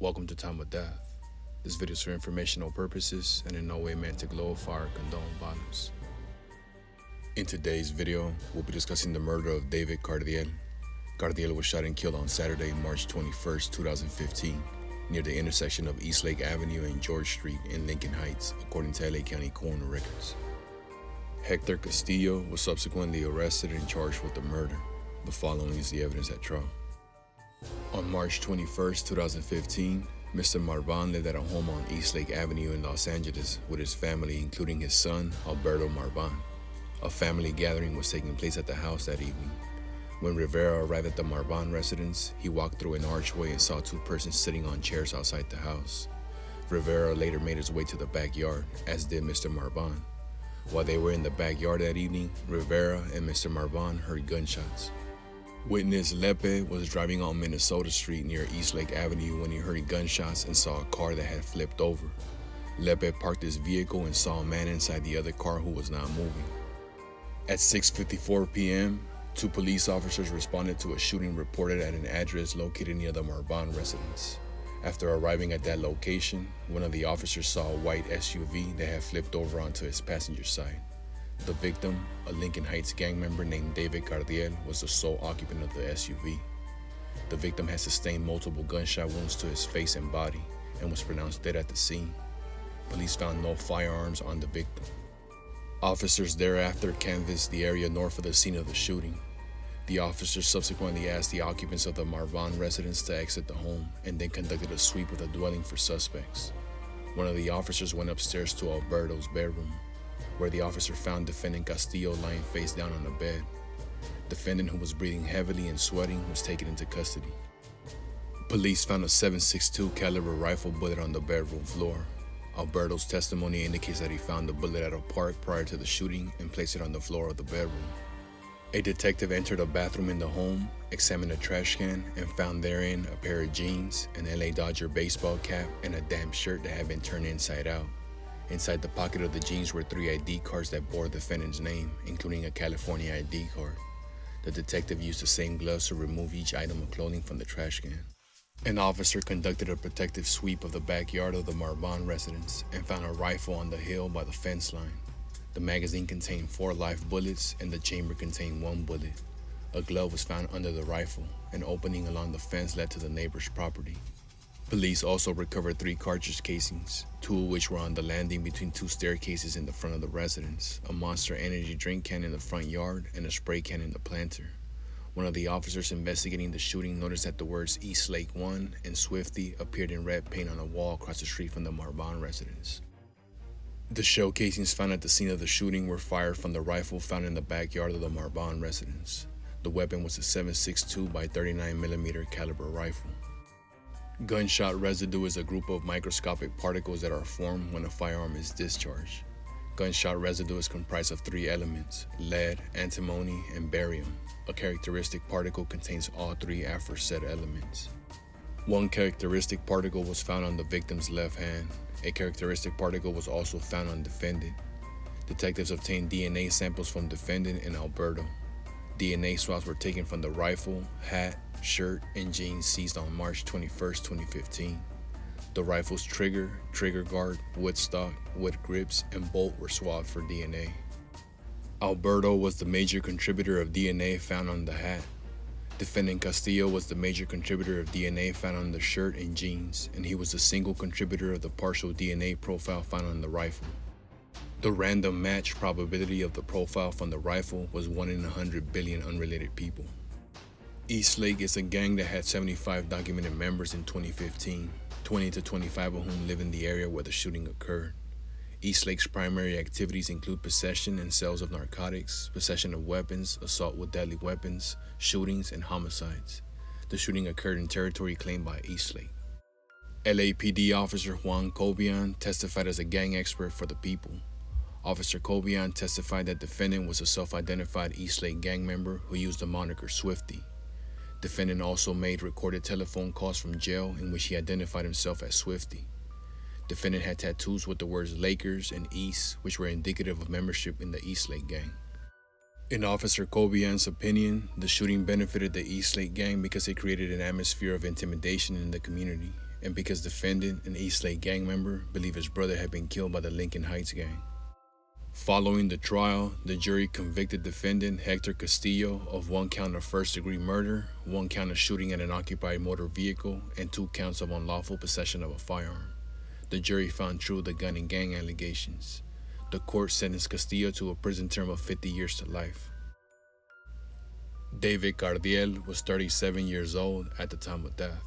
Welcome to Time of Death. This video is for informational purposes and in no way meant to glorify or condone violence. In today's video, we'll be discussing the murder of David Cardiel. Cardiel was shot and killed on Saturday, March 21st, 2015, near the intersection of Eastlake Avenue and George Street in Lincoln Heights, according to LA County coroner records. Hector Castillo was subsequently arrested and charged with the murder. The following is the evidence at trial. On March 21st, 2015, Mr. Marban lived at a home on Eastlake Avenue in Los Angeles with his family, including his son, Alberto Marban. A family gathering was taking place at the house that evening. When Rivera arrived at the Marban residence, he walked through an archway and saw two persons sitting on chairs outside the house. Rivera later made his way to the backyard, as did Mr. Marban. While they were in the backyard that evening, Rivera and Mr. Marban heard gunshots. Witness Lepe was driving on Minnesota Street near Eastlake Avenue when he heard gunshots and saw a car that had flipped over. Lepe parked his vehicle and saw a man inside the other car who was not moving. At 6:54 p.m., two police officers responded to a shooting reported at an address located near the Marban residence. After arriving at that location, one of the officers saw a white SUV that had flipped over onto its passenger side. The victim, a Lincoln Heights gang member named David Cardiel, was the sole occupant of the SUV. The victim had sustained multiple gunshot wounds to his face and body and was pronounced dead at the scene. Police found no firearms on the victim. Officers thereafter canvassed the area north of the scene of the shooting. The officers subsequently asked the occupants of the Marban residence to exit the home and then conducted a sweep of the dwelling for suspects. One of the officers went upstairs to Alberto's bedroom, where the officer found defendant Castillo lying face down on the bed. Defendant, who was breathing heavily and sweating, was taken into custody. Police found a .7.62 caliber rifle bullet on the bedroom floor. Alberto's testimony indicates that he found the bullet at a park prior to the shooting and placed it on the floor of the bedroom. A detective entered a bathroom in the home, examined a trash can, and found therein a pair of jeans, an LA Dodger baseball cap, and a damp shirt that had been turned inside out. Inside the pocket of the jeans were 3 ID cards that bore the defendant's name, including a California ID card. The detective used the same gloves to remove each item of clothing from the trash can. An officer conducted a protective sweep of the backyard of the Marban residence and found a rifle on the hill by the fence line. The magazine contained 4 live bullets and the chamber contained 1 bullet. A glove was found under the rifle. An opening along the fence led to the neighbor's property. Police also recovered 3 cartridge casings, 2 of which were on the landing between 2 staircases in the front of the residence, a Monster Energy drink can in the front yard, and a spray can in the planter. One of the officers investigating the shooting noticed that the words Eastlake 1 and Swifty appeared in red paint on a wall across the street from the Marban residence. The shell casings found at the scene of the shooting were fired from the rifle found in the backyard of the Marban residence. The weapon was a .7.62 by 39mm caliber rifle. Gunshot residue is a group of microscopic particles that are formed when a firearm is discharged. Gunshot residue is comprised of 3 elements: lead, antimony, and barium. A characteristic particle contains all 3 aforesaid elements. One characteristic particle was found on the victim's left hand. A characteristic particle was also found on defendant. Detectives obtained DNA samples from defendant and Alberto. DNA swabs were taken from the rifle, hat, shirt, and jeans seized on March 21st, 2015. The rifle's trigger guard, wood stock, wood grips, and bolt were swabbed for DNA. Alberto was the major contributor of DNA found on the hat. Defendant Castillo was the major contributor of DNA found on the shirt and jeans, and he was the single contributor of the partial DNA profile found on the rifle. The random match probability of the profile from the rifle was 1 in 100 billion unrelated people. Eastlake is a gang that had 75 documented members in 2015, 20 to 25 of whom live in the area where the shooting occurred. Eastlake's primary activities include possession and sales of narcotics, possession of weapons, assault with deadly weapons, shootings, and homicides. The shooting occurred in territory claimed by Eastlake. LAPD officer Juan Cobian testified as a gang expert for the people. Officer Cobian testified that defendant was a self-identified Eastlake gang member who used the moniker Swifty. Defendant also made recorded telephone calls from jail in which he identified himself as Swifty. Defendant had tattoos with the words Lakers and East, which were indicative of membership in the Eastlake gang. In Officer Cobian's opinion, the shooting benefited the Eastlake gang because it created an atmosphere of intimidation in the community, and because defendant, an Eastlake gang member, believed his brother had been killed by the Lincoln Heights gang. Following the trial, the jury convicted defendant Hector Castillo of 1 count of first-degree murder, 1 count of shooting at an occupied motor vehicle, and 2 counts of unlawful possession of a firearm. The jury found true the gun and gang allegations. The court sentenced Castillo to a prison term of 50 years to life. David Cardiel was 37 years old at the time of death.